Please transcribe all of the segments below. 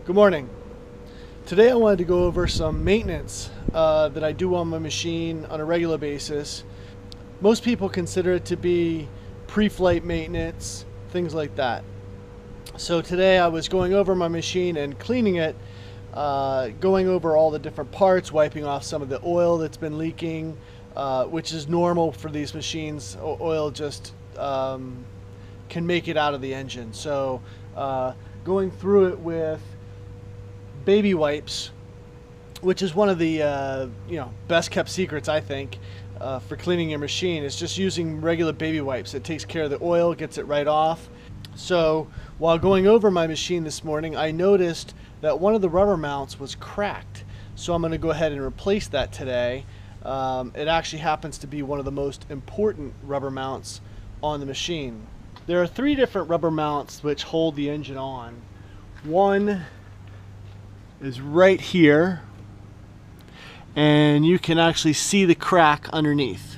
Good morning. Today I wanted to go over some maintenance that I do on my machine on a regular basis. Most people consider it to be pre-flight maintenance, things like that. So today I was going over my machine and cleaning it, going over all the different parts, wiping off some of the oil that's been leaking, which is normal for these machines. Oil just can make it out of the engine. So going through it with baby wipes, which is one of the best kept secrets, I think, for cleaning your machine, is just using regular baby wipes. It takes care of the oil, gets it right off. So while going over my machine this morning, I noticed that one of the rubber mounts was cracked. So I'm going to go ahead and replace that today. It actually happens to be one of the most important rubber mounts on the machine. There are 3 different rubber mounts which hold the engine on. One is right here, and you can actually see the crack underneath.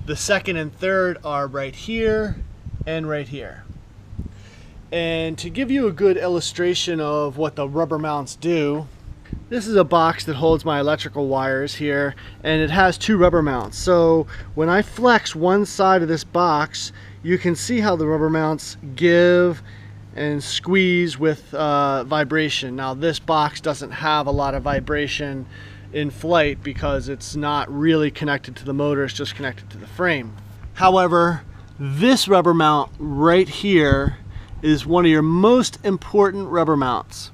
The second and third are right here and right here. And to give you a good illustration of what the rubber mounts do, this is a box that holds my electrical wires here, and it has 2 rubber mounts. So when I flex one side of this box, you can see how the rubber mounts give and squeeze with vibration. Now this box doesn't have a lot of vibration in flight because it's not really connected to the motor, it's just connected to the frame. However, this rubber mount right here is one of your most important rubber mounts,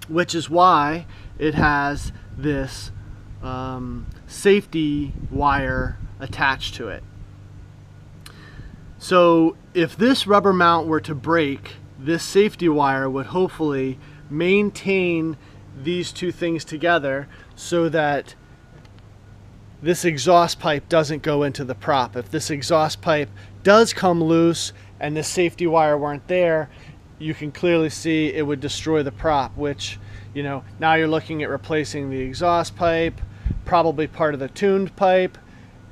which is why it has this safety wire attached to it. So if this rubber mount were to break, this safety wire would hopefully maintain these 2 things together so that this exhaust pipe doesn't go into the prop. If this exhaust pipe does come loose and the safety wire weren't there, you can clearly see it would destroy the prop, which, now you're looking at replacing the exhaust pipe, probably part of the tuned pipe,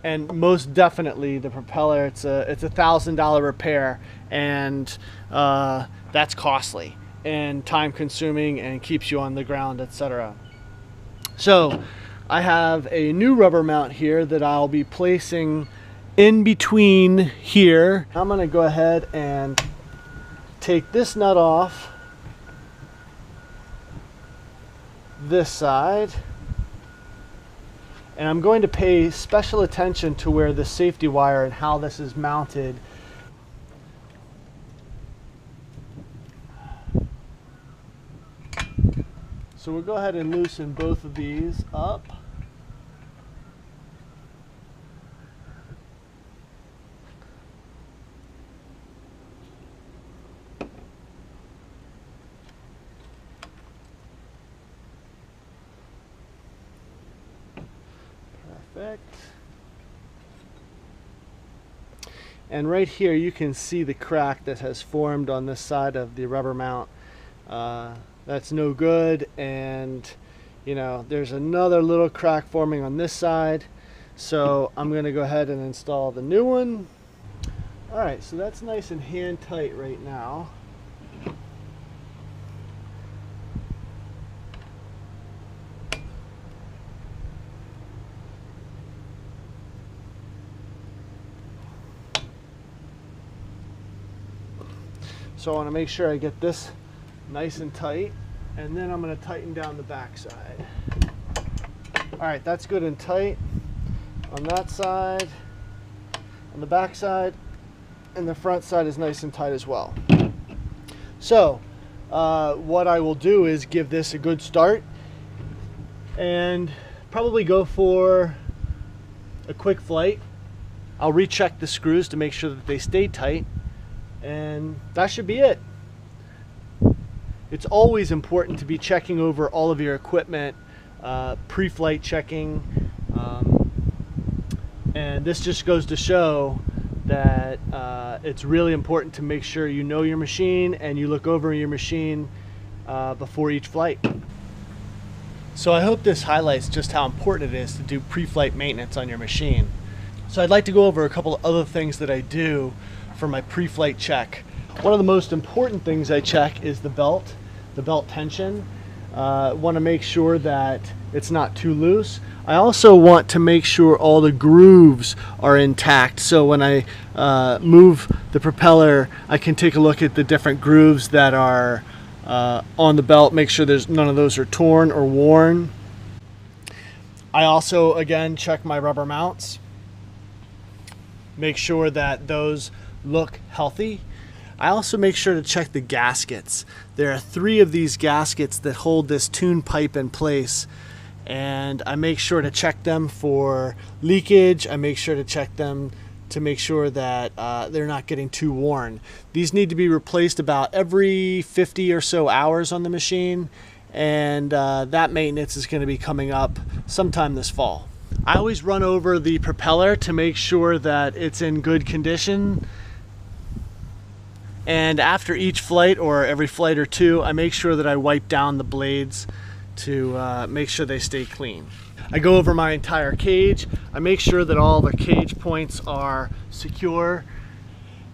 and most definitely the propeller. It's a $1,000 repair, and that's costly and time consuming and keeps you on the ground, etc. So I have a new rubber mount here that I'll be placing in between here. I'm going to go ahead and take this nut off this side, and I'm going to pay special attention to where the safety wire and how this is mounted. So we'll go ahead and loosen both of these up. Perfect. And right here you can see the crack that has formed on this side of the rubber mount. That's no good, and there's another little crack forming on this side, so I'm going to go ahead and install the new one. Alright, so that's nice and hand tight right now. So I want to make sure I get this nice and tight, and then I'm going to tighten down the back side. Alright, that's good and tight on that side, on the back side, and the front side is nice and tight as well. So what I will do is give this a good start and probably go for a quick flight. I'll recheck the screws to make sure that they stay tight, and that should be it. It's always important to be checking over all of your equipment, pre-flight checking, and this just goes to show that it's really important to make sure you know your machine and you look over your machine before each flight. So I hope this highlights just how important it is to do pre-flight maintenance on your machine. So I'd like to go over a couple of other things that I do for my pre-flight check One of the most important things I check is the belt tension. Want to make sure that it's not too loose. I also want to make sure all the grooves are intact, so when I move the propeller, I can take a look at the different grooves that are on the belt, make sure none of those are torn or worn. I also, again, check my rubber mounts, make sure that those look healthy. I also make sure to check the gaskets. There are 3 of these gaskets that hold this tune pipe in place, and I make sure to check them for leakage. I make sure to check them to make sure that they're not getting too worn. These need to be replaced about every 50 or so hours on the machine, and that maintenance is going to be coming up sometime this fall. I always run over the propeller to make sure that it's in good condition. And after each flight, or every flight or 2, I make sure that I wipe down the blades to make sure they stay clean. I go over my entire cage. I make sure that all the cage points are secure.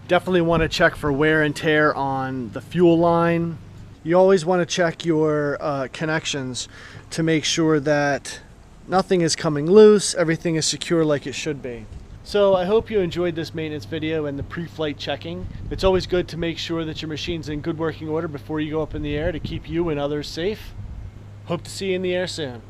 Definitely want to check for wear and tear on the fuel line. You always want to check your connections to make sure that nothing is coming loose, everything is secure like it should be. So I hope you enjoyed this maintenance video and the pre-flight checking. It's always good to make sure that your machine's in good working order before you go up in the air to keep you and others safe. Hope to see you in the air soon.